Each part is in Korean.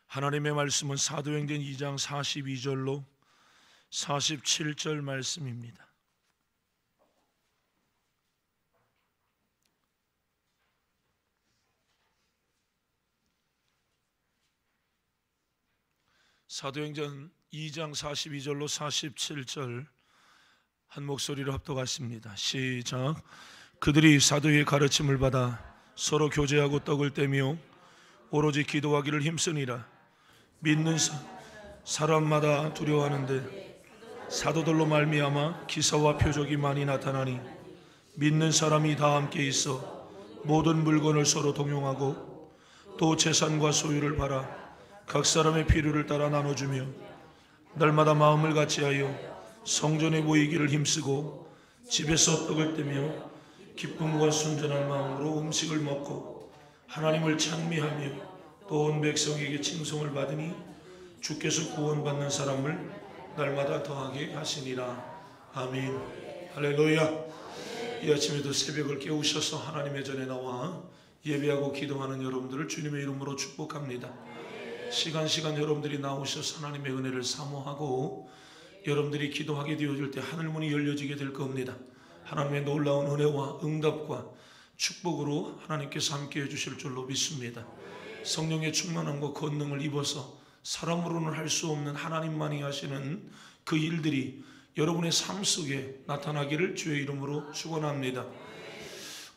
하나님의 말씀은 사도행전 2장 42절로 47절 말씀입니다. 사도행전 2장 42절로 47절 한 목소리로 합독하십니다. 시작. 그들이 사도의 가르침을 받아 서로 교제하고 떡을 떼며 오로지 기도하기를 힘쓰니라. 믿는 사람마다 두려워하는데 사도들로 말미암아 기사와 표적이 많이 나타나니 믿는 사람이 다 함께 있어 모든 물건을 서로 동용하고 또 재산과 소유를 팔아 각 사람의 필요를 따라 나눠주며 날마다 마음을 같이하여 성전에 모이기를 힘쓰고 집에서 떡을 떼며 기쁨과 순전한 마음으로 음식을 먹고 하나님을 찬미하며 또 온 백성에게 칭송을 받으니 주께서 구원받는 사람을 날마다 더하게 하시니라. 아멘. 할렐루야. 이 아침에도 새벽을 깨우셔서 하나님의 전에 나와 예배하고 기도하는 여러분들을 주님의 이름으로 축복합니다. 시간 여러분들이 나오셔서 하나님의 은혜를 사모하고 여러분들이 기도하게 되어질 때 하늘문이 열려지게 될 겁니다. 하나님의 놀라운 은혜와 응답과 축복으로 하나님께서 함께 해주실 줄로 믿습니다. 성령의 충만함과 권능을 입어서 사람으로는 할 수 없는 하나님만이 하시는 그 일들이 여러분의 삶 속에 나타나기를 주의 이름으로 축원합니다.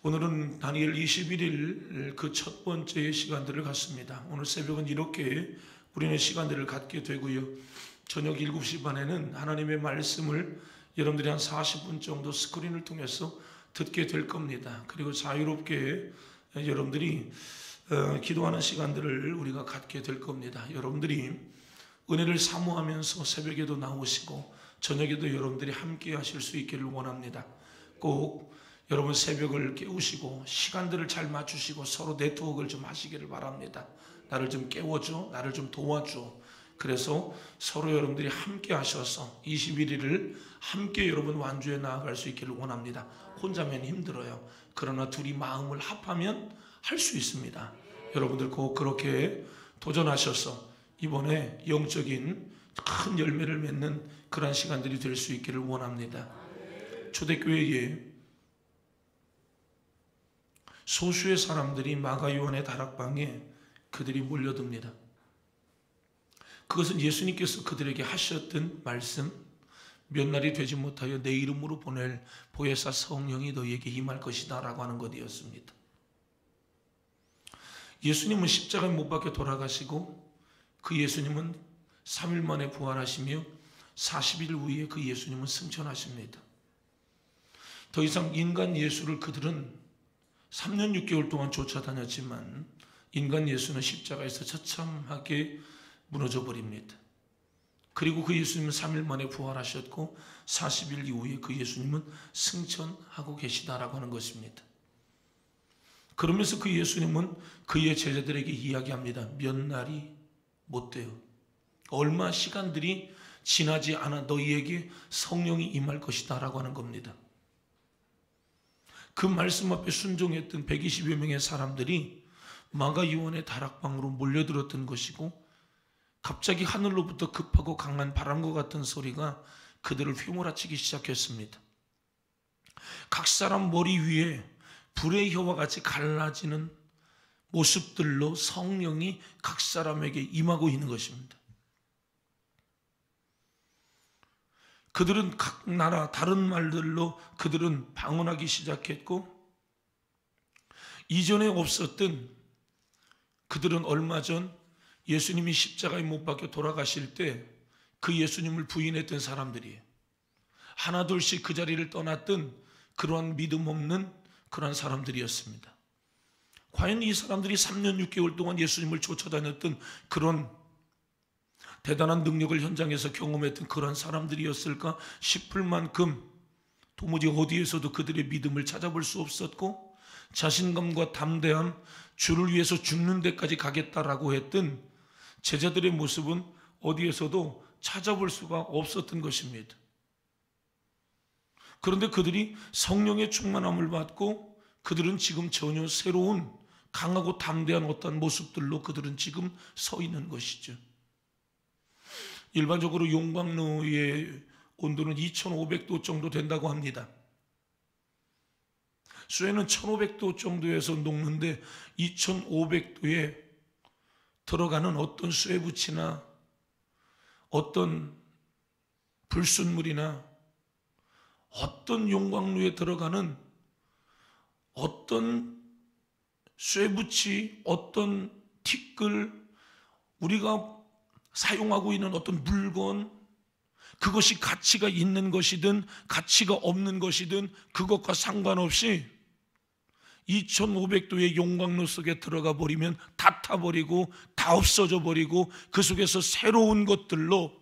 오늘은 다니엘 21일 그 첫 번째 시간들을 갖습니다. 오늘 새벽은 이렇게 우리는 시간들을 갖게 되고요. 저녁 7시 반에는 하나님의 말씀을 여러분들이 한 40분 정도 스크린을 통해서 듣게 될 겁니다. 그리고 자유롭게 여러분들이 기도하는 시간들을 우리가 갖게 될 겁니다. 여러분들이 은혜를 사모하면서 새벽에도 나오시고 저녁에도 여러분들이 함께 하실 수 있기를 원합니다. 꼭 여러분 새벽을 깨우시고 시간들을 잘 맞추시고 서로 네트워크를 좀 하시기를 바랍니다. 나를 좀 깨워줘, 나를 좀 도와줘. 그래서 서로 여러분들이 함께 하셔서 21일을 함께 여러분 완주해 나아갈 수 있기를 원합니다. 혼자면 힘들어요. 그러나 둘이 마음을 합하면 할 수 있습니다. 여러분들 꼭 그렇게 도전하셔서 이번에 영적인 큰 열매를 맺는 그런 시간들이 될 수 있기를 원합니다. 초대교회에 소수의 사람들이 마가요한의 다락방에 그들이 몰려듭니다. 그것은 예수님께서 그들에게 하셨던 말씀, 몇 날이 되지 못하여 내 이름으로 보낼 보혜사 성령이 너희에게 임할 것이다 라고 하는 것이었습니다. 예수님은 십자가에 못 박혀 돌아가시고 그 예수님은 3일 만에 부활하시며 40일 후에 그 예수님은 승천하십니다. 더 이상 인간 예수를 그들은 3년 6개월 동안 쫓아다녔지만 인간 예수는 십자가에서 처참하게 무너져 버립니다. 그리고 그 예수님은 3일 만에 부활하셨고 40일 이후에 그 예수님은 승천하고 계시다라고 하는 것입니다. 그러면서 그 예수님은 그의 제자들에게 이야기합니다. 몇 날이 못 돼요. 얼마 시간들이 지나지 않아 너희에게 성령이 임할 것이다 라고 하는 겁니다. 그 말씀 앞에 순종했던 120여 명의 사람들이 마가요한의 다락방으로 몰려들었던 것이고 갑자기 하늘로부터 급하고 강한 바람과 같은 소리가 그들을 휘몰아치기 시작했습니다. 각 사람 머리 위에 불의 혀와 같이 갈라지는 모습들로 성령이 각 사람에게 임하고 있는 것입니다. 그들은 각 나라 다른 말들로 그들은 방언하기 시작했고 이전에 없었던 그들은 얼마 전 예수님이 십자가에 못 박혀 돌아가실 때 그 예수님을 부인했던 사람들이에요. 하나둘씩 그 자리를 떠났던 그러한 믿음 없는 그런 사람들이었습니다. 과연 이 사람들이 3년 6개월 동안 예수님을 쫓아다녔던 그런 대단한 능력을 현장에서 경험했던 그런 사람들이었을까 싶을 만큼 도무지 어디에서도 그들의 믿음을 찾아볼 수 없었고 자신감과 담대함, 주를 위해서 죽는 데까지 가겠다라고 했던 제자들의 모습은 어디에서도 찾아볼 수가 없었던 것입니다. 그런데 그들이 성령의 충만함을 받고 그들은 지금 전혀 새로운 강하고 담대한 어떤 모습들로 그들은 지금 서 있는 것이죠. 일반적으로 용광로의 온도는 2500도 정도 된다고 합니다. 쇠는 1500도 정도에서 녹는데 2500도에 들어가는 어떤 쇠붙이나 어떤 불순물이나 어떤 용광로에 들어가는 어떤 쇠붙이, 어떤 티끌, 우리가 사용하고 있는 어떤 물건, 그것이 가치가 있는 것이든 가치가 없는 것이든 그것과 상관없이 2500도의 용광로 속에 들어가 버리면 다 타버리고 다 없어져 버리고 그 속에서 새로운 것들로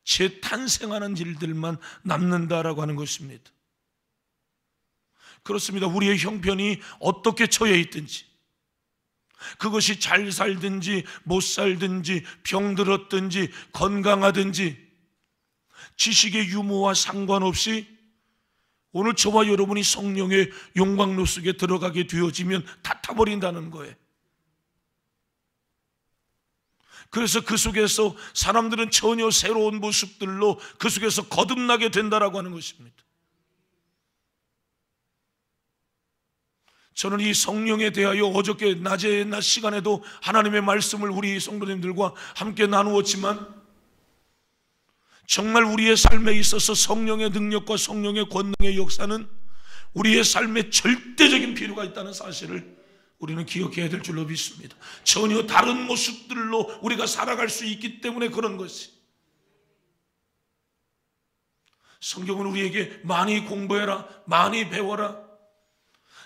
재탄생하는 일들만 남는다라고 하는 것입니다. 그렇습니다. 우리의 형편이 어떻게 처해 있든지, 그것이 잘 살든지 못 살든지 병들었든지 건강하든지 지식의 유무와 상관없이 오늘 저와 여러분이 성령의 용광로 속에 들어가게 되어지면 다 타버린다는 거예요. 그래서 그 속에서 사람들은 전혀 새로운 모습들로 그 속에서 거듭나게 된다라고 하는 것입니다. 저는 이 성령에 대하여 어저께 낮에 낮 시간에도 하나님의 말씀을 우리 성도님들과 함께 나누었지만, 정말 우리의 삶에 있어서 성령의 능력과 성령의 권능의 역사는 우리의 삶에 절대적인 필요가 있다는 사실을 우리는 기억해야 될 줄로 믿습니다. 전혀 다른 모습들로 우리가 살아갈 수 있기 때문에 그런 것이. 성경은 우리에게 많이 공부해라, 많이 배워라.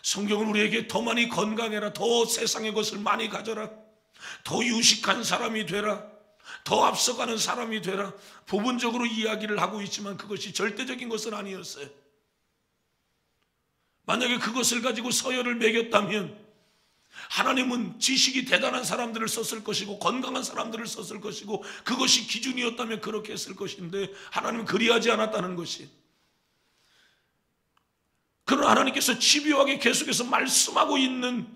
성경은 우리에게 더 많이 건강해라, 더 세상의 것을 많이 가져라, 더 유식한 사람이 되라, 더 앞서가는 사람이 되라, 부분적으로 이야기를 하고 있지만 그것이 절대적인 것은 아니었어요. 만약에 그것을 가지고 서열을 매겼다면 하나님은 지식이 대단한 사람들을 썼을 것이고 건강한 사람들을 썼을 것이고 그것이 기준이었다면 그렇게 했을 것인데, 하나님은 그리하지 않았다는 것이. 그러나 하나님께서 집요하게 계속해서 말씀하고 있는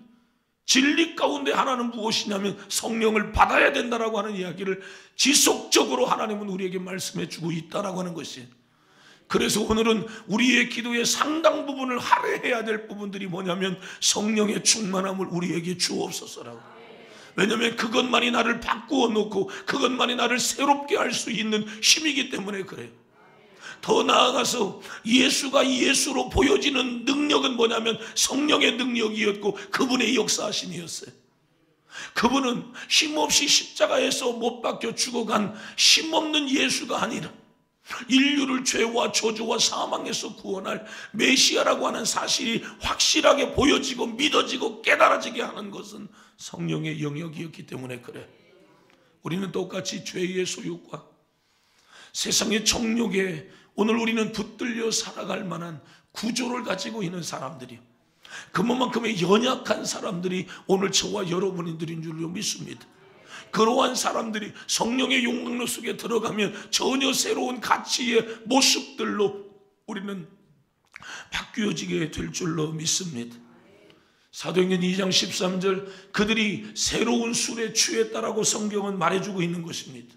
진리 가운데 하나는 무엇이냐면 성령을 받아야 된다라고 하는 이야기를 지속적으로 하나님은 우리에게 말씀해 주고 있다라고 하는 것이. 그래서 오늘은 우리의 기도의 상당 부분을 할애해야 될 부분들이 뭐냐면 성령의 충만함을 우리에게 주옵소서라고. 왜냐하면 그것만이 나를 바꾸어 놓고 그것만이 나를 새롭게 할 수 있는 힘이기 때문에 그래요. 더 나아가서 예수가 예수로 보여지는 능력은 뭐냐면 성령의 능력이었고 그분의 역사하심이었어요. 그분은 힘없이 십자가에서 못 박혀 죽어간 힘없는 예수가 아니라 인류를 죄와 저주와 사망에서 구원할 메시아라고 하는 사실이 확실하게 보여지고 믿어지고 깨달아지게 하는 것은 성령의 영역이었기 때문에 그래. 우리는 똑같이 죄의 소유과 세상의 정욕에 오늘 우리는 붙들려 살아갈 만한 구조를 가지고 있는 사람들이, 그만큼의 연약한 사람들이 오늘 저와 여러분들인 줄로 믿습니다. 그러한 사람들이 성령의 용광로 속에 들어가면 전혀 새로운 가치의 모습들로 우리는 바뀌어지게 될 줄로 믿습니다. 사도행전 2장 13절, 그들이 새로운 술에 취했다라고 성경은 말해주고 있는 것입니다.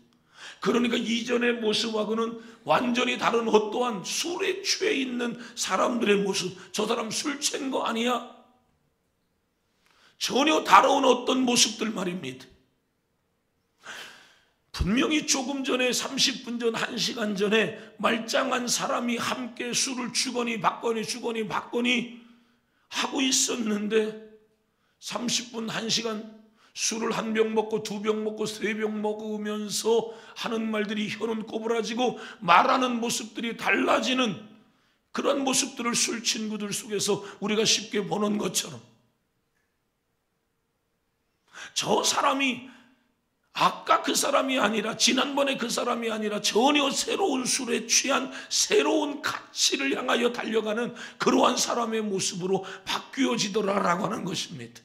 그러니까 이전의 모습하고는 완전히 다른 어떠한 술에 취해 있는 사람들의 모습, 저 사람 술 취한 거 아니야? 전혀 다른 어떤 모습들 말입니다. 분명히 조금 전에 30분 전, 1시간 전에 말짱한 사람이 함께 술을 주거니 받거니 하고 있었는데 30분, 1시간 술을 1병 먹고 2병 먹고 3병 먹으면서 하는 말들이 혀는 꼬부라지고 말하는 모습들이 달라지는 그런 모습들을 술 친구들 속에서 우리가 쉽게 보는 것처럼, 저 사람이 아까 그 사람이 아니라 지난번에 그 사람이 아니라 전혀 새로운 술에 취한 새로운 가치를 향하여 달려가는 그러한 사람의 모습으로 바뀌어지더라라고 하는 것입니다.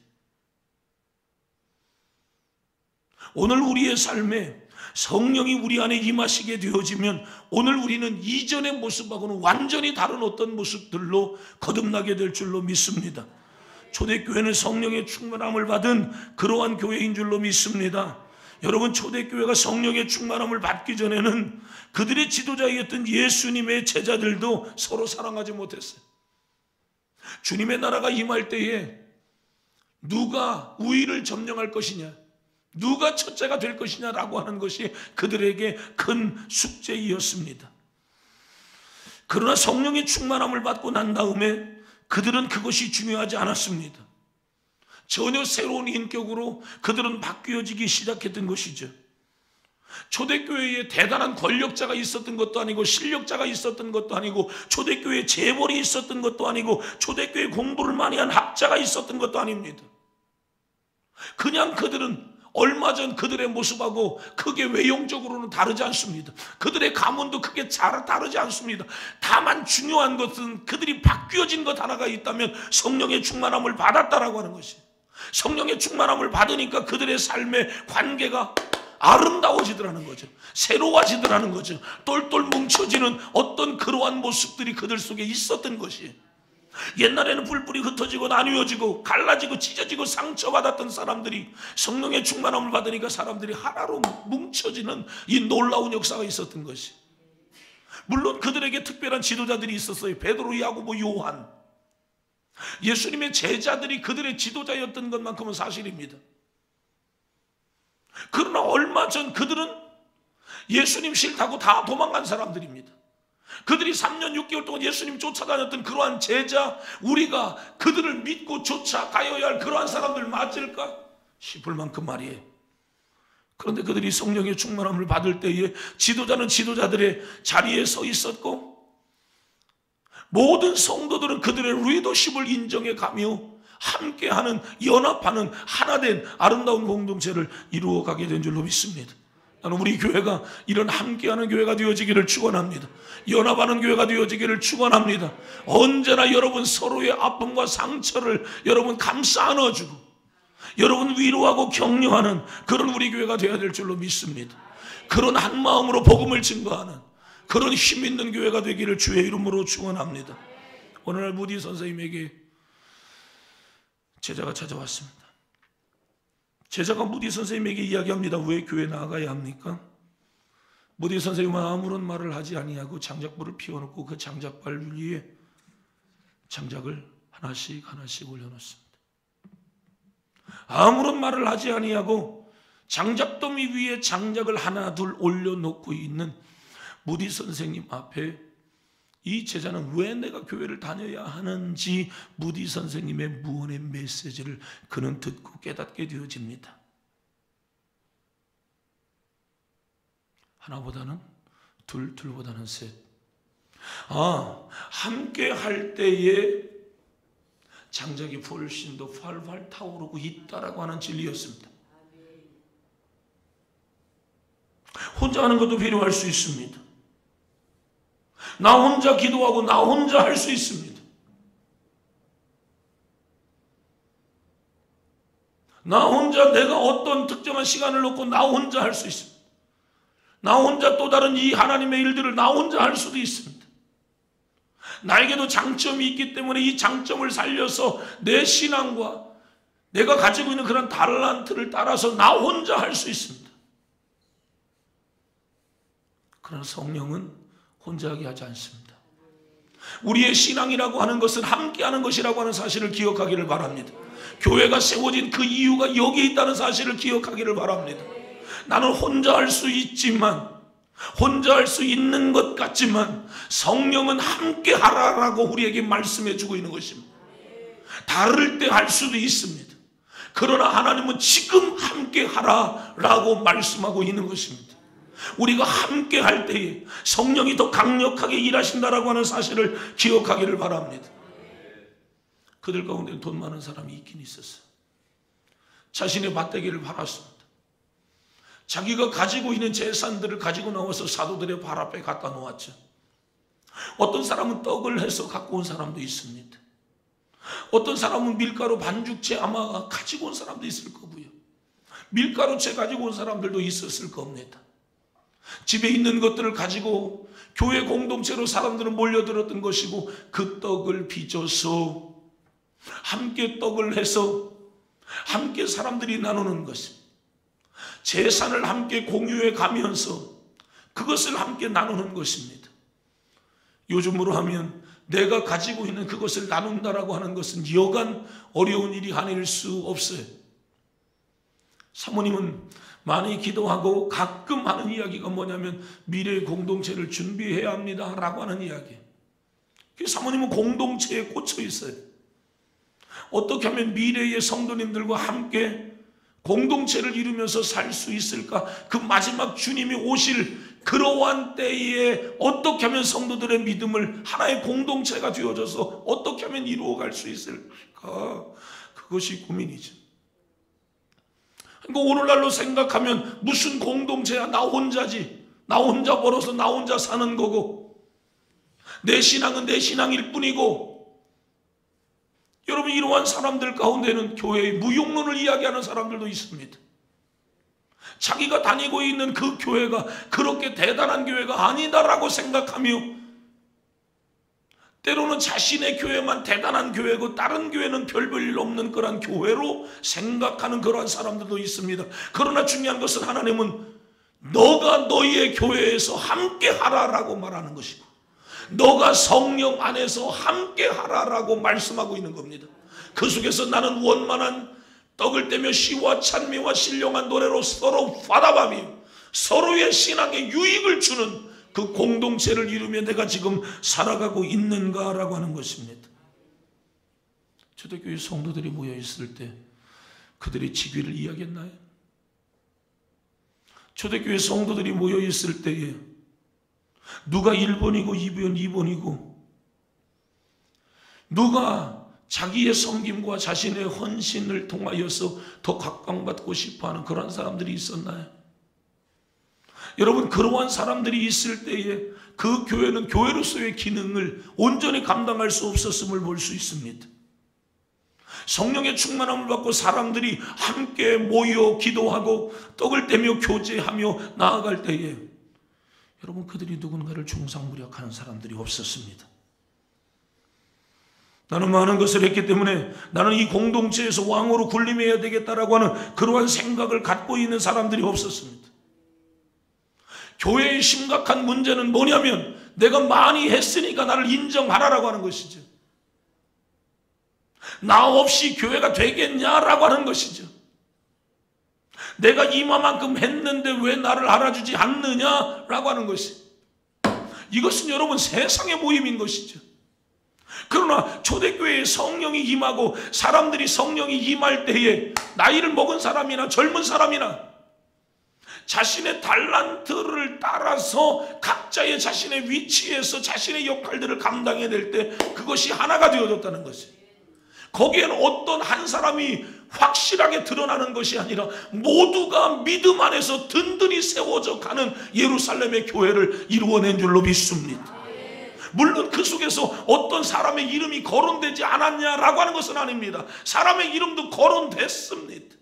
오늘 우리의 삶에 성령이 우리 안에 임하시게 되어지면 오늘 우리는 이전의 모습하고는 완전히 다른 어떤 모습들로 거듭나게 될 줄로 믿습니다. 초대교회는 성령의 충만함을 받은 그러한 교회인 줄로 믿습니다. 여러분, 초대교회가 성령의 충만함을 받기 전에는 그들의 지도자였던 예수님의 제자들도 서로 사랑하지 못했어요. 주님의 나라가 임할 때에 누가 우위를 점령할 것이냐, 누가 첫째가 될 것이냐라고 하는 것이 그들에게 큰 숙제이었습니다. 그러나 성령의 충만함을 받고 난 다음에 그들은 그것이 중요하지 않았습니다. 전혀 새로운 인격으로 그들은 바뀌어지기 시작했던 것이죠. 초대교회에 대단한 권력자가 있었던 것도 아니고 실력자가 있었던 것도 아니고 초대교회에 재벌이 있었던 것도 아니고 초대교회에 공부를 많이 한 학자가 있었던 것도 아닙니다. 그냥 그들은 얼마 전 그들의 모습하고 크게 외형적으로는 다르지 않습니다. 그들의 가문도 크게 다르지 않습니다. 다만 중요한 것은 그들이 바뀌어진 것 하나가 있다면 성령의 충만함을 받았다라고 하는 것이에요. 성령의 충만함을 받으니까 그들의 삶의 관계가 아름다워지더라는 거죠. 새로워지더라는 거죠. 똘똘 뭉쳐지는 어떤 그러한 모습들이 그들 속에 있었던 것이에요. 옛날에는 뿔뿔이 흩어지고 나뉘어지고 갈라지고 찢어지고 상처받았던 사람들이 성령의 충만함을 받으니까 사람들이 하나로 뭉쳐지는 이 놀라운 역사가 있었던 것이. 물론 그들에게 특별한 지도자들이 있었어요. 베드로, 야고보, 요한. 예수님의 제자들이 그들의 지도자였던 것만큼은 사실입니다. 그러나 얼마 전 그들은 예수님 싫다고 다 도망간 사람들입니다. 그들이 3년 6개월 동안 예수님 쫓아다녔던 그러한 제자, 우리가 그들을 믿고 쫓아가야 할 그러한 사람들 맞을까 싶을 만큼 말이에요. 그런데 그들이 성령의 충만함을 받을 때에 지도자는 지도자들의 자리에 서 있었고 모든 성도들은 그들의 리더십을 인정해 가며 함께하는, 연합하는 하나된 아름다운 공동체를 이루어가게 된 줄로 믿습니다. 나는 우리 교회가 이런 함께하는 교회가 되어지기를 축원합니다. 연합하는 교회가 되어지기를 축원합니다. 언제나 여러분 서로의 아픔과 상처를 여러분 감싸 안아주고 여러분 위로하고 격려하는 그런 우리 교회가 되어야 될 줄로 믿습니다. 그런 한 마음으로 복음을 증거하는 그런 힘 있는 교회가 되기를 주의 이름으로 축원합니다. 오늘날 무디 선생님에게 제자가 찾아왔습니다. 제자가 무디 선생님에게 이야기합니다. 왜 교회 나아가야 합니까? 무디 선생님은 아무런 말을 하지 아니하고 장작불을 피워놓고 그 장작발 위에 장작을 하나씩 하나씩 올려놓습니다. 아무런 말을 하지 아니하고 장작더미 위에 장작을 하나 둘 올려놓고 있는 무디 선생님 앞에 이 제자는 왜 내가 교회를 다녀야 하는지 무디 선생님의 무언의 메시지를 그는 듣고 깨닫게 되어집니다. 하나보다는 둘, 둘보다는 셋. 함께 할 때에 장작이 훨씬 더 활활 타오르고 있다라고 하는 진리였습니다. 혼자 하는 것도 필요할 수 있습니다. 나 혼자 기도하고 나 혼자 할 수 있습니다. 나 혼자 내가 어떤 특정한 시간을 놓고 나 혼자 할 수 있습니다. 나 혼자 또 다른 이 하나님의 일들을 나 혼자 할 수도 있습니다. 나에게도 장점이 있기 때문에 이 장점을 살려서 내 신앙과 내가 가지고 있는 그런 달란트를 따라서 나 혼자 할 수 있습니다. 그러나 성령은 혼자 하게 하지 않습니다. 우리의 신앙이라고 하는 것은 함께하는 것이라고 하는 사실을 기억하기를 바랍니다. 교회가 세워진 그 이유가 여기에 있다는 사실을 기억하기를 바랍니다. 나는 혼자 할 수 있지만, 혼자 할 수 있는 것 같지만 성령은 함께 하라라고 우리에게 말씀해 주고 있는 것입니다. 다를 때 할 수도 있습니다. 그러나 하나님은 지금 함께 하라라고 말씀하고 있는 것입니다. 우리가 함께 할 때에 성령이 더 강력하게 일하신다라고 하는 사실을 기억하기를 바랍니다. 그들 가운데 돈 많은 사람이 있긴 있었어요. 자신의 밭대기를 팔았습니다. 자기가 가지고 있는 재산들을 가지고 나와서 사도들의 발 앞에 갖다 놓았죠. 어떤 사람은 떡을 해서 갖고 온 사람도 있습니다. 어떤 사람은 밀가루 반죽채 아마 가지고 온 사람도 있을 거고요. 밀가루채 가지고 온 사람들도 있었을 겁니다. 집에 있는 것들을 가지고 교회 공동체로 사람들은 몰려들었던 것이고 그 떡을 빚어서 함께 떡을 해서 함께 사람들이 나누는 것입니다. 재산을 함께 공유해 가면서 그것을 함께 나누는 것입니다. 요즘으로 하면 내가 가지고 있는 그것을 나눈다라고 하는 것은 여간 어려운 일이 아닐 수 없어요. 사모님은 많이 기도하고 가끔 하는 이야기가 뭐냐면 미래의 공동체를 준비해야 합니다 라고 하는 이야기. 사모님은 공동체에 꽂혀 있어요. 어떻게 하면 미래의 성도님들과 함께 공동체를 이루면서 살 수 있을까? 그 마지막 주님이 오실 그러한 때에 어떻게 하면 성도들의 믿음을 하나의 공동체가 되어져서 어떻게 하면 이루어갈 수 있을까? 그것이 고민이죠. 그러니까 오늘날로 생각하면 무슨 공동체야? 나 혼자지. 나 혼자 벌어서 나 혼자 사는 거고 내 신앙은 내 신앙일 뿐이고, 여러분 이러한 사람들 가운데는 교회의 무용론을 이야기하는 사람들도 있습니다. 자기가 다니고 있는 그 교회가 그렇게 대단한 교회가 아니다라고 생각하며 때로는 자신의 교회만 대단한 교회고 다른 교회는 별 볼 없는 그런 교회로 생각하는 그러한 사람들도 있습니다. 그러나 중요한 것은 하나님은 너가 너희의 교회에서 함께 하라라고 말하는 것이고 너가 성령 안에서 함께 하라라고 말씀하고 있는 겁니다. 그 속에서 나는 원만한 떡을 떼며 시와 찬미와 신령한 노래로 서로 화답하며 서로의 신앙에 유익을 주는 그 공동체를 이루며 내가 지금 살아가고 있는가라고 하는 것입니다. 초대교회 성도들이 모여 있을 때 그들의 직위를 이야기했나요? 초대교회 성도들이 모여 있을 때에 누가 1번이고 2번이고 누가 자기의 섬김과 자신의 헌신을 통하여서 더 각광받고 싶어하는 그런 사람들이 있었나요? 여러분 그러한 사람들이 있을 때에 그 교회는 교회로서의 기능을 온전히 감당할 수 없었음을 볼 수 있습니다. 성령의 충만함을 받고 사람들이 함께 모여 기도하고 떡을 떼며 교제하며 나아갈 때에 여러분 그들이 누군가를 중상무력하는 사람들이 없었습니다. 나는 많은 것을 했기 때문에 나는 이 공동체에서 왕으로 군림해야 되겠다라고 하는 그러한 생각을 갖고 있는 사람들이 없었습니다. 교회의 심각한 문제는 뭐냐면 내가 많이 했으니까 나를 인정하라라고 하는 것이죠. 나 없이 교회가 되겠냐라고 하는 것이죠. 내가 이만큼 했는데 왜 나를 알아주지 않느냐라고 하는 것이, 이것은 여러분 세상의 모임인 것이죠. 그러나 초대교회에 성령이 임하고 사람들이 성령이 임할 때에 나이를 먹은 사람이나 젊은 사람이나 자신의 달란트를 따라서 각자의 자신의 위치에서 자신의 역할들을 감당해야 될 때 그것이 하나가 되어졌다는 것이에요. 거기에는 어떤 한 사람이 확실하게 드러나는 것이 아니라 모두가 믿음 안에서 든든히 세워져 가는 예루살렘의 교회를 이루어낸 줄로 믿습니다. 물론 그 속에서 어떤 사람의 이름이 거론되지 않았냐라고 하는 것은 아닙니다. 사람의 이름도 거론됐습니다.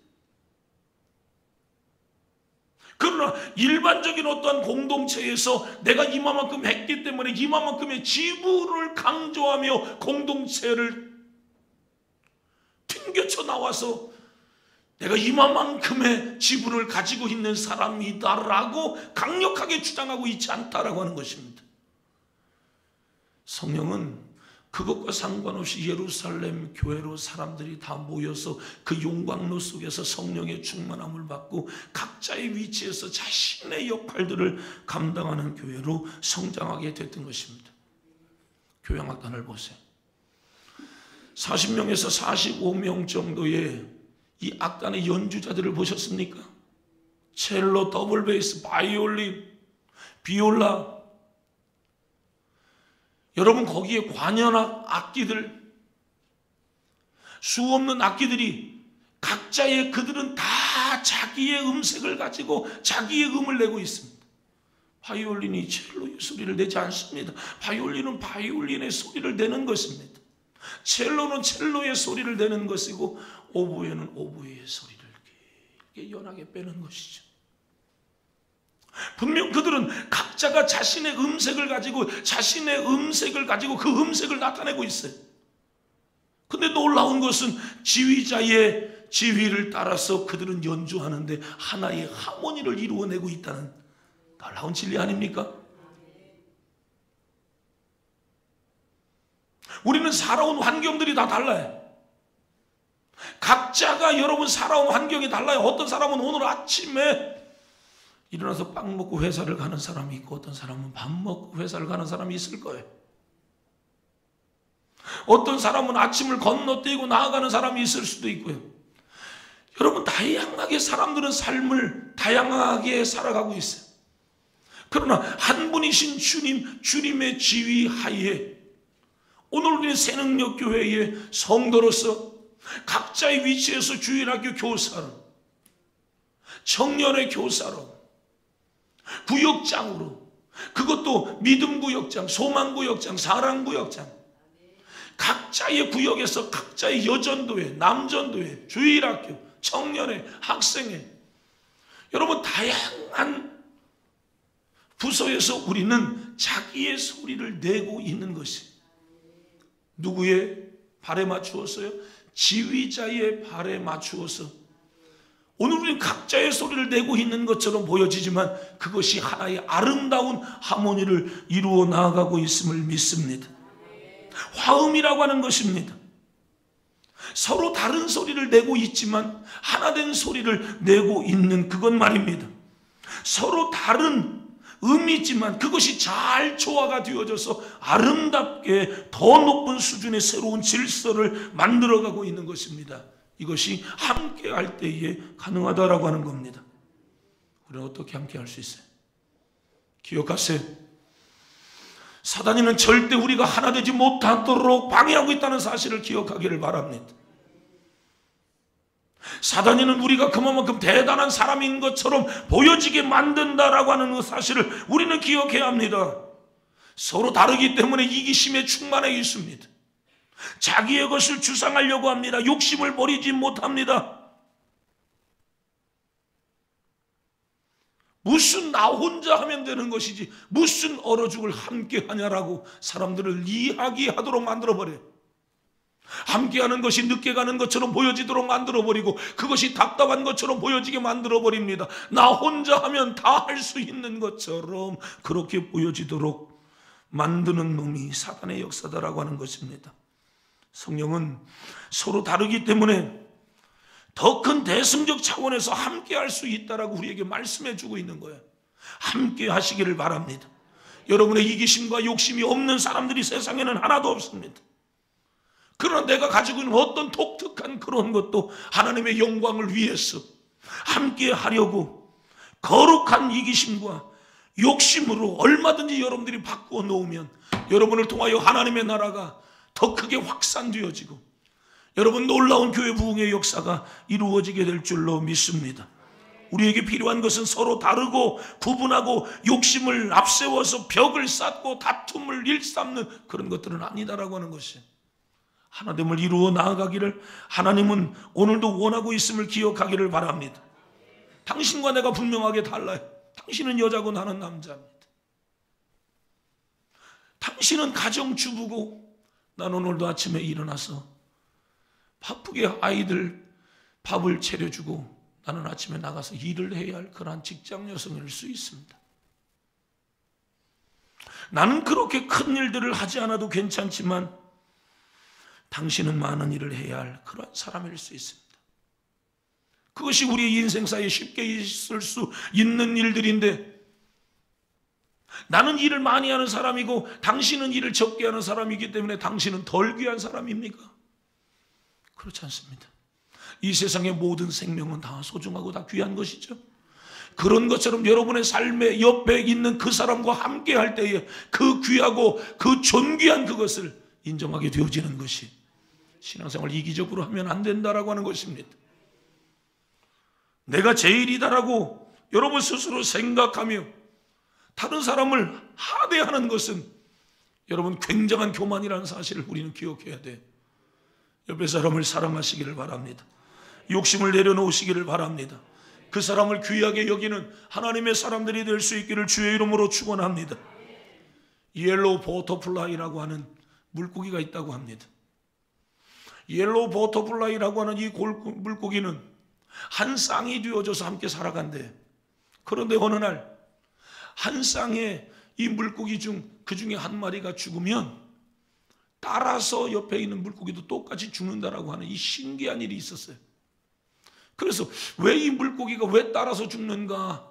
그러나 일반적인 어떤 공동체에서 내가 이만큼 했기 때문에 이만큼의 지분을 강조하며 공동체를 튕겨쳐 나와서 내가 이만큼의 지분을 가지고 있는 사람이다라고 강력하게 주장하고 있지 않다라고 하는 것입니다. 성령은 그것과 상관없이 예루살렘 교회로 사람들이 다 모여서 그 용광로 속에서 성령의 충만함을 받고 각자의 위치에서 자신의 역할들을 감당하는 교회로 성장하게 됐던 것입니다. 교향악단을 보세요. 40명에서 45명 정도의 이 악단의 연주자들을 보셨습니까? 첼로, 더블 베이스, 바이올린, 비올라, 여러분 거기에 관현악 악기들, 수없는 악기들이 각자의 그들은 다 자기의 음색을 가지고 자기의 음을 내고 있습니다. 바이올린이 첼로의 소리를 내지 않습니다. 바이올린은 바이올린의 소리를 내는 것입니다. 첼로는 첼로의 소리를 내는 것이고 오보에는 오보의 소리를 이렇게 연하게 빼는 것이죠. 분명 그들은 각자가 자신의 음색을 가지고 그 음색을 나타내고 있어요. 근데 놀라운 것은 지휘자의 지휘를 따라서 그들은 연주하는데 하나의 하모니를 이루어내고 있다는 놀라운 진리 아닙니까? 우리는 살아온 환경들이 다 달라요. 각자가 여러분 살아온 환경이 달라요. 어떤 사람은 오늘 아침에 일어나서 빵 먹고 회사를 가는 사람이 있고, 어떤 사람은 밥 먹고 회사를 가는 사람이 있을 거예요. 어떤 사람은 아침을 건너뛰고 나아가는 사람이 있을 수도 있고요. 여러분, 다양하게 사람들은 삶을 다양하게 살아가고 있어요. 그러나 한 분이신 주님, 주님의 지휘 하에 오늘 우리는 새능력교회의 성도로서 각자의 위치에서 주일학교 교사로, 청년의 교사로, 구역장으로, 그것도 믿음구역장, 소망구역장, 사랑구역장, 각자의 구역에서 각자의 여전도회, 남전도회, 주일학교, 청년회, 학생회, 여러분 다양한 부서에서 우리는 자기의 소리를 내고 있는 것이 누구의 발에 맞추었어요? 지휘자의 발에 맞추어서 오늘 우리는 각자의 소리를 내고 있는 것처럼 보여지지만 그것이 하나의 아름다운 하모니를 이루어 나아가고 있음을 믿습니다. 화음이라고 하는 것입니다. 서로 다른 소리를 내고 있지만 하나된 소리를 내고 있는 그것 말입니다. 서로 다른 음이지만 그것이 잘 조화가 되어져서 아름답게 더 높은 수준의 새로운 질서를 만들어가고 있는 것입니다. 이것이 함께 할 때에 가능하다라고 하는 겁니다. 우리는 어떻게 함께 할 수 있어요? 기억하세요. 사단이는 절대 우리가 하나 되지 못하도록 방해하고 있다는 사실을 기억하기를 바랍니다. 사단이는 우리가 그만큼 대단한 사람인 것처럼 보여지게 만든다라고 하는 그 사실을 우리는 기억해야 합니다. 서로 다르기 때문에 이기심에 충만해 있습니다. 자기의 것을 주장하려고 합니다. 욕심을 버리지 못합니다. 무슨 나 혼자 하면 되는 것이지 무슨 얼어 죽을 함께 하냐라고 사람들을 이야기하도록 만들어버려요. 함께하는 것이 늦게 가는 것처럼 보여지도록 만들어버리고 그것이 답답한 것처럼 보여지게 만들어버립니다. 나 혼자 하면 다 할 수 있는 것처럼 그렇게 보여지도록 만드는 놈이 사단의 역사다라고 하는 것입니다. 성령은 서로 다르기 때문에 더 큰 대승적 차원에서 함께할 수 있다라고 우리에게 말씀해 주고 있는 거예요. 함께 하시기를 바랍니다. 여러분의 이기심과 욕심이 없는 사람들이 세상에는 하나도 없습니다. 그러나 내가 가지고 있는 어떤 독특한 그런 것도 하나님의 영광을 위해서 함께 하려고 거룩한 이기심과 욕심으로 얼마든지 여러분들이 바꾸어 놓으면 여러분을 통하여 하나님의 나라가 더 크게 확산되어지고 여러분 놀라운 교회 부흥의 역사가 이루어지게 될 줄로 믿습니다. 우리에게 필요한 것은 서로 다르고 구분하고 욕심을 앞세워서 벽을 쌓고 다툼을 일삼는 그런 것들은 아니다라고 하는 것이 하나됨을 이루어 나아가기를 하나님은 오늘도 원하고 있음을 기억하기를 바랍니다. 당신과 내가 분명하게 달라요. 당신은 여자고 나는 남자입니다. 당신은 가정주부고 나는 오늘도 아침에 일어나서 바쁘게 아이들 밥을 차려주고 나는 아침에 나가서 일을 해야 할 그러한 직장 여성일 수 있습니다. 나는 그렇게 큰 일들을 하지 않아도 괜찮지만 당신은 많은 일을 해야 할 그런 사람일 수 있습니다. 그것이 우리의 인생사에 쉽게 있을 수 있는 일들인데 나는 일을 많이 하는 사람이고 당신은 일을 적게 하는 사람이기 때문에 당신은 덜 귀한 사람입니까? 그렇지 않습니다. 이 세상의 모든 생명은 다 소중하고 다 귀한 것이죠. 그런 것처럼 여러분의 삶의 옆에 있는 그 사람과 함께 할 때에 그 귀하고 그 존귀한 그것을 인정하게 되어지는 것이 신앙생활 이기적으로 하면 안 된다라고 하는 것입니다. 내가 제일이다라고 여러분 스스로 생각하며 다른 사람을 하대하는 것은 여러분 굉장한 교만이라는 사실을 우리는 기억해야 돼요. 옆에 사람을 사랑하시기를 바랍니다. 욕심을 내려놓으시기를 바랍니다. 그 사람을 귀하게 여기는 하나님의 사람들이 될 수 있기를 주의 이름으로 축원합니다. 옐로우 버터플라이라고 하는 물고기가 있다고 합니다. 옐로우 버터플라이라고 하는 이 물고기는 한 쌍이 되어져서 함께 살아간대. 그런데 어느 날 한 쌍의 이 물고기 중 그 중에 한 마리가 죽으면 따라서 옆에 있는 물고기도 똑같이 죽는다라고 하는 이 신기한 일이 있었어요. 그래서 왜 이 물고기가 왜 따라서 죽는가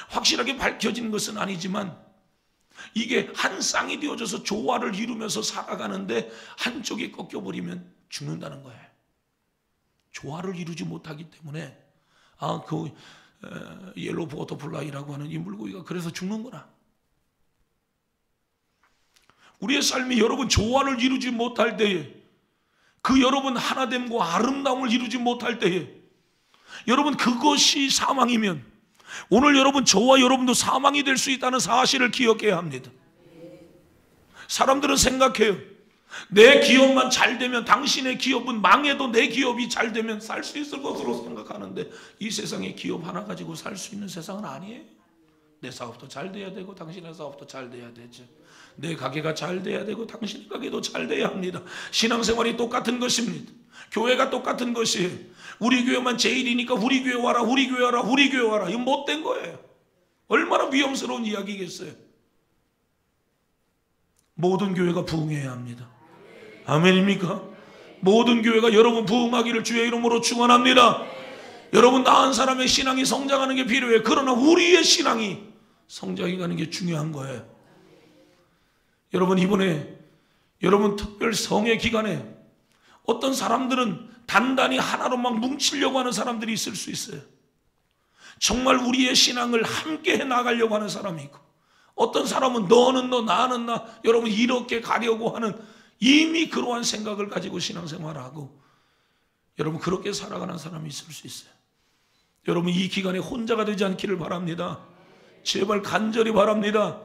확실하게 밝혀진 것은 아니지만 이게 한 쌍이 되어져서 조화를 이루면서 살아가는데 한쪽이 꺾여버리면 죽는다는 거예요. 조화를 이루지 못하기 때문에 옐로우 버터플라이라고 하는 이 물고기가 그래서 죽는구나. 우리의 삶이 여러분 조화를 이루지 못할 때에, 그 여러분 하나됨과 아름다움을 이루지 못할 때에 여러분 그것이 사망이면 오늘 여러분 저와 여러분도 사망이 될 수 있다는 사실을 기억해야 합니다. 사람들은 생각해요. 내 기업만 잘 되면, 당신의 기업은 망해도 내 기업이 잘 되면 살 수 있을 것으로 생각하는데 이 세상에 기업 하나 가지고 살 수 있는 세상은 아니에요. 내 사업도 잘 돼야 되고 당신의 사업도 잘 돼야 되죠. 내 가게가 잘 돼야 되고 당신의 가게도 잘 돼야 합니다. 신앙생활이 똑같은 것입니다. 교회가 똑같은 것이에요. 우리 교회만 제일이니까 우리 교회 와라, 우리 교회 와라, 우리 교회 와라. 이건 못된 거예요. 얼마나 위험스러운 이야기겠어요. 모든 교회가 부흥해야 합니다. 아멘입니까? 모든 교회가 여러분 부흥하기를 주의 이름으로 축원합니다. 여러분 나은 사람의 신앙이 성장하는 게 필요해요. 그러나 우리의 신앙이 성장해 가는 게 중요한 거예요. 여러분 이번에 여러분 특별 성회 기간에 어떤 사람들은 단단히 하나로 막 뭉치려고 하는 사람들이 있을 수 있어요. 정말 우리의 신앙을 함께 해 나가려고 하는 사람이 있고, 어떤 사람은 너는 너 나는 나, 여러분 이렇게 가려고 하는 이미 그러한 생각을 가지고 신앙생활을 하고 여러분 그렇게 살아가는 사람이 있을 수 있어요. 여러분 이 기간에 혼자가 되지 않기를 바랍니다. 제발 간절히 바랍니다.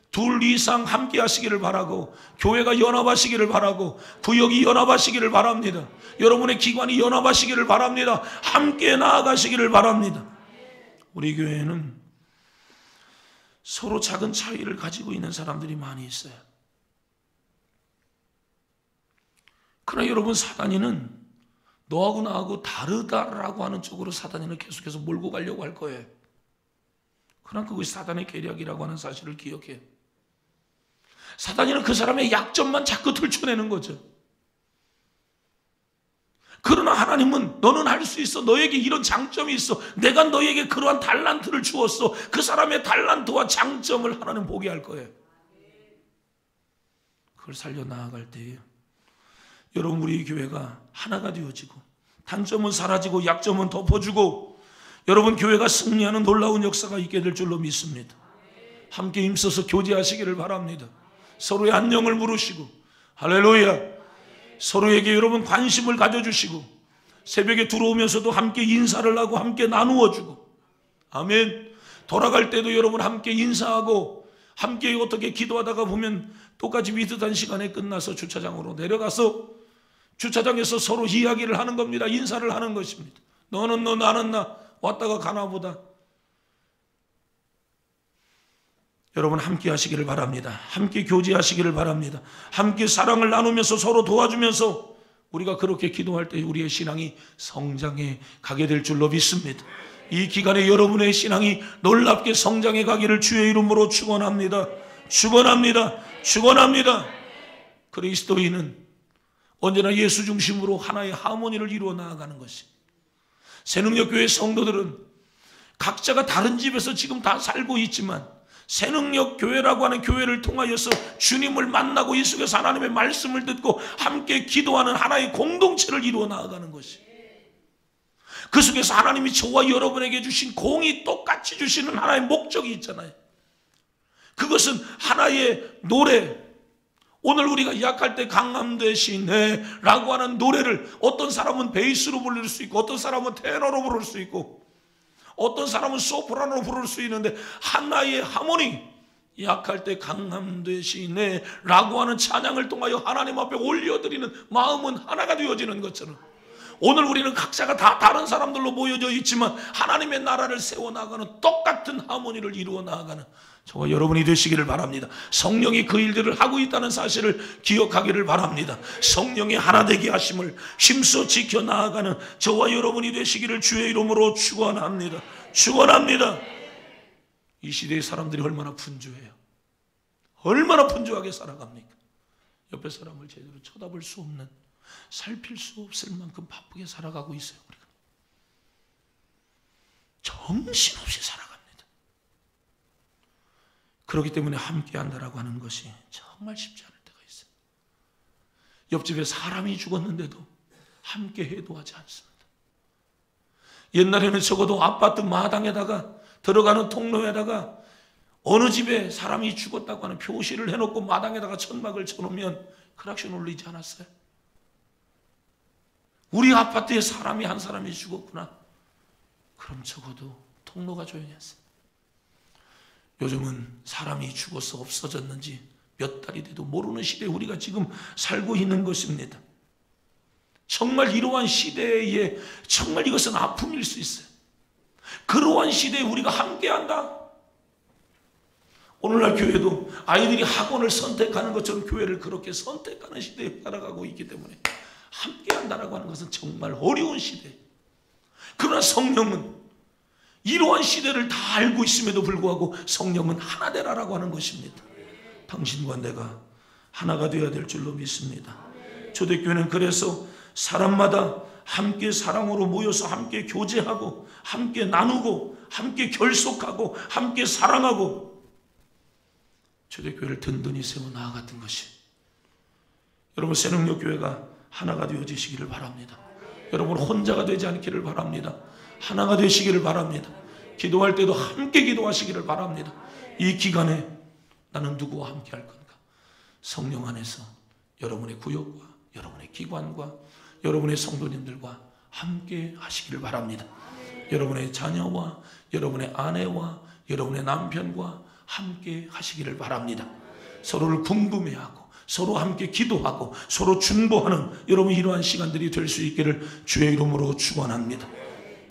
둘 이상 함께 하시기를 바라고, 교회가 연합하시기를 바라고, 구역이 연합하시기를 바랍니다. 여러분의 기관이 연합하시기를 바랍니다. 함께 나아가시기를 바랍니다. 우리 교회에는 서로 작은 차이를 가지고 있는 사람들이 많이 있어요. 그러나 여러분 사단이는 너하고 나하고 다르다라고 하는 쪽으로 사단이는 계속해서 몰고 가려고 할 거예요. 그러나 그것이 사단의 계략이라고 하는 사실을 기억해요. 사단이는 그 사람의 약점만 자꾸 들춰내는 거죠. 그러나 하나님은 너는 할 수 있어. 너에게 이런 장점이 있어. 내가 너에게 그러한 달란트를 주었어. 그 사람의 달란트와 장점을 하나님 보게 할 거예요. 그걸 살려 나아갈 때에 여러분 우리 교회가 하나가 되어지고 단점은 사라지고 약점은 덮어주고 여러분 교회가 승리하는 놀라운 역사가 있게 될 줄로 믿습니다. 함께 힘써서 교제하시기를 바랍니다. 서로의 안녕을 물으시고, 할렐루야, 서로에게 여러분 관심을 가져주시고, 새벽에 들어오면서도 함께 인사를 하고 함께 나누어주고, 아멘. 돌아갈 때도 여러분 함께 인사하고 함께 어떻게 기도하다가 보면 똑같이 비슷한 시간에 끝나서 주차장으로 내려가서 주차장에서 서로 이야기를 하는 겁니다. 인사를 하는 것입니다. 너는 너 나는 나, 왔다가 가나 보다. 여러분 함께 하시기를 바랍니다. 함께 교제하시기를 바랍니다. 함께 사랑을 나누면서 서로 도와주면서 우리가 그렇게 기도할 때 우리의 신앙이 성장해 가게 될 줄로 믿습니다. 이 기간에 여러분의 신앙이 놀랍게 성장해 가기를 주의 이름으로 축원합니다. 축원합니다. 축원합니다. 그리스도인은 언제나 예수 중심으로 하나의 하모니를 이루어 나아가는 것이, 새능력교회 성도들은 각자가 다른 집에서 지금 다 살고 있지만 새능력교회라고 하는 교회를 통하여서 주님을 만나고 이 속에서 하나님의 말씀을 듣고 함께 기도하는 하나의 공동체를 이루어 나아가는 것이, 그 속에서 하나님이 저와 여러분에게 주신 공이 똑같이 주시는 하나의 목적이 있잖아요. 그것은 하나의 노래, 오늘 우리가 약할 때 강함되시네 라고 하는 노래를 어떤 사람은 베이스로 부를 수 있고 어떤 사람은 테너로 부를 수 있고 어떤 사람은 소프라노로 부를 수 있는데 하나의 하모니, 약할 때 강함되시네 라고 하는 찬양을 통하여 하나님 앞에 올려드리는 마음은 하나가 되어지는 것처럼 오늘 우리는 각자가 다 다른 사람들로 모여져 있지만 하나님의 나라를 세워나가는 똑같은 하모니를 이루어 나가는 저와 여러분이 되시기를 바랍니다. 성령이 그 일들을 하고 있다는 사실을 기억하기를 바랍니다. 성령의 하나 되게 하심을 힘써 지켜 나아가는 저와 여러분이 되시기를 주의 이름으로 축원합니다. 축원합니다. 이 시대의 사람들이 얼마나 분주해요. 얼마나 분주하게 살아갑니까? 옆에 사람을 제대로 쳐다볼 수 없는, 살필 수 없을 만큼 바쁘게 살아가고 있어요. 우리가 정신없이 살아갑니다. 그렇기 때문에 함께 한다라고 하는 것이 정말 쉽지 않을 때가 있어요. 옆집에 사람이 죽었는데도 함께 해도하지 않습니다. 옛날에는 적어도 아파트 마당에다가 들어가는 통로에다가 어느 집에 사람이 죽었다고 하는 표시를 해놓고 마당에다가 천막을 쳐놓으면 크락션 울리지 않았어요? 우리 아파트에 사람이 한 사람이 죽었구나. 그럼 적어도 통로가 조용했어요. 요즘은 사람이 죽어서 없어졌는지 몇 달이 돼도 모르는 시대에 우리가 지금 살고 있는 것입니다. 정말 이러한 시대에 정말 이것은 아픔일 수 있어요. 그러한 시대에 우리가 함께한다. 오늘날 교회도 아이들이 학원을 선택하는 것처럼 교회를 그렇게 선택하는 시대에 살아가고 있기 때문에 함께한다라고 하는 것은 정말 어려운 시대. 그러나 성령은 이러한 시대를 다 알고 있음에도 불구하고 성령은 하나 되라라고 하는 것입니다. 당신과 내가 하나가 되어야 될 줄로 믿습니다. 초대교회는 그래서 사람마다 함께 사랑으로 모여서 함께 교제하고 함께 나누고 함께 결속하고 함께 사랑하고 초대교회를 든든히 세워 나아갔던 것이, 여러분 새능력교회가 하나가 되어지시기를 바랍니다. 여러분 혼자가 되지 않기를 바랍니다. 하나가 되시기를 바랍니다. 기도할 때도 함께 기도하시기를 바랍니다. 이 기간에 나는 누구와 함께 할 건가? 성령 안에서 여러분의 구역과 여러분의 기관과 여러분의 성도님들과 함께 하시기를 바랍니다. 여러분의 자녀와 여러분의 아내와 여러분의 남편과 함께 하시기를 바랍니다. 서로를 궁금해하고 서로 함께 기도하고 서로 중보하는 여러분 이러한 시간들이 될 수 있기를 주의 이름으로 축원합니다.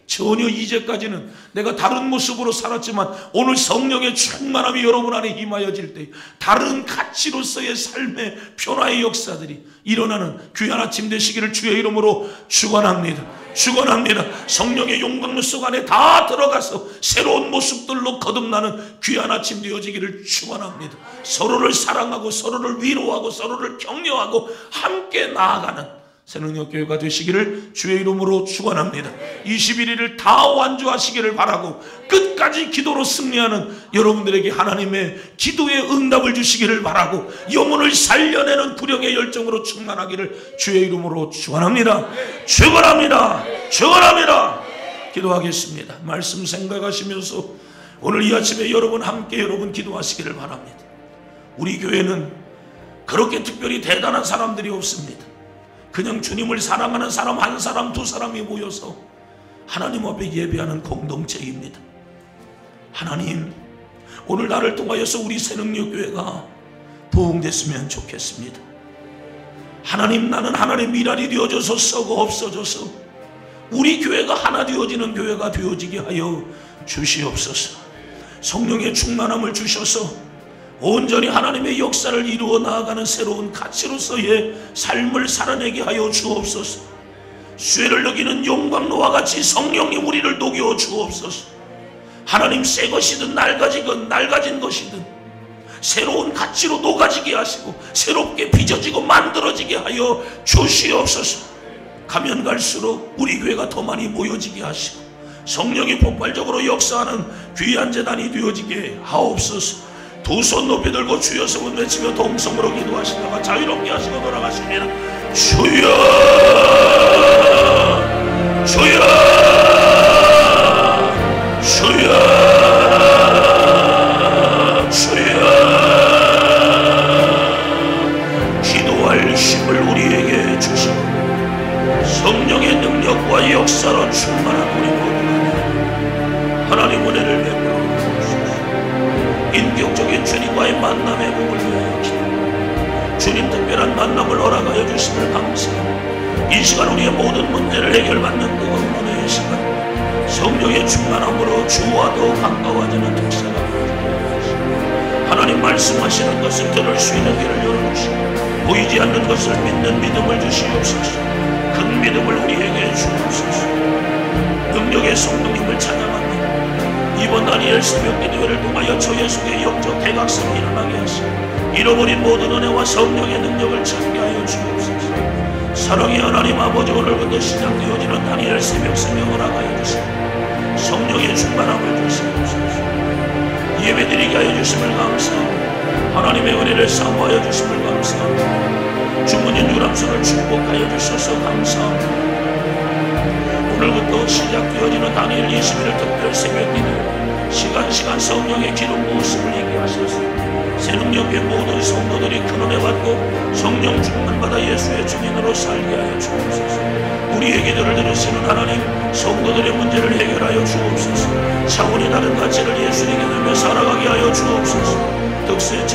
전혀 이제까지는 내가 다른 모습으로 살았지만 오늘 성령의 충만함이 여러분 안에 임하여질 때 다른 가치로서의 삶의 변화의 역사들이 일어나는 귀한 아침 되시기를 주의 이름으로 축원합니다. 축원합니다. 성령의 용광로 속 안에 다 들어가서 새로운 모습들로 거듭나는 귀한 아침 되어지기를 축원합니다. 서로를 사랑하고 서로를 위로하고 서로를 격려하고 함께 나아가는 새능력교회가 되시기를 주의 이름으로 축원합니다. 21일을 다 완주하시기를 바라고 끝까지 기도로 승리하는 여러분들에게 하나님의 기도의 응답을 주시기를 바라고 영혼을 살려내는 구령의 열정으로 충만하기를 주의 이름으로 축원합니다. 축원합니다. 축원합니다. 기도하겠습니다. 말씀 생각하시면서 오늘 이 아침에 여러분 함께 여러분 기도하시기를 바랍니다. 우리 교회는 그렇게 특별히 대단한 사람들이 없습니다. 그냥 주님을 사랑하는 사람 한 사람 두 사람이 모여서 하나님 앞에 예배하는 공동체입니다. 하나님, 오늘 나를 통하여서 우리 새능력교회가 부흥됐으면 좋겠습니다. 하나님, 나는 하나님의 미랄이 되어져서 썩어 없어져서 우리 교회가 하나 되어지는 교회가 되어지게 하여 주시옵소서. 성령의 충만함을 주셔서 온전히 하나님의 역사를 이루어 나아가는 새로운 가치로서의 삶을 살아내게 하여 주옵소서. 쇠를 녹이는 용광로와 같이 성령이 우리를 녹여 주옵소서. 하나님, 새 것이든 낡아진 것이든 새로운 가치로 녹아지게 하시고 새롭게 빚어지고 만들어지게 하여 주시옵소서. 가면 갈수록 우리 교회가 더 많이 모여지게 하시고 성령이 폭발적으로 역사하는 귀한 재단이 되어지게 하옵소서. 두 손 높이 들고 주여 성은 외치며 동성으로 기도하시다가 자유롭게 하시고 돌아가십니다. 주여 주여 주여 주여. 기도할 힘을 우리에게 주시고 성령의 능력과 역사로 충만한 우리 모두가 하나님 은혜를 베풀어 인격적인 주님과의 만남의 몸을 위하여 주님 특별한 만남을 허락하여 주심을 감사합니다. 이 시간 우리의 모든 문제를 해결받는 뜨거운 은혜의 시간, 성령의 충만함으로 주와 더 가까워지는 특사가 되어주시옵소서. 하나님 말씀하시는 것을 들을 수 있는 길을 열어주시고 보이지 않는 것을 믿는 믿음을 주시옵소서. 큰 믿음을 우리에게 주옵소서. 능력의 성령님을 찬양합니다. 이번 다니엘 새벽 기도회를 통하여 저의 속에 영적 대각성이 일어나게 하시고 잃어버린 모든 은혜와 성령의 능력을 찾게 하여 주옵소서. 사랑의 하나님 아버지, 오늘부터 시작되어지는 다니엘 새벽 성령 허락하여 주시고 성령의 충만함을 주시옵소서. 예배드리게 하여 주심을 감사하고 하나님의 은혜를 사모하여 주심을 감사하고 주문인 유람선을 축복하여 주셔서 감사합니다. 오늘부터 시작되어지는 다니엘 21일 특별 새벽 기도, 시간 성령의 기름 부으심을 있게 하셔서 새 능력의 모든 성도들이 큰 은혜 받고 성령 충만받아 예수의 증인으로 살게 하여 주옵소서. 우리의 기도를 들으시는 하나님, 성도들의 문제를 해결하여 주옵소서. 차원이 다른 가치를 예수님께 들며 살아가게 하여 주옵소서. 득세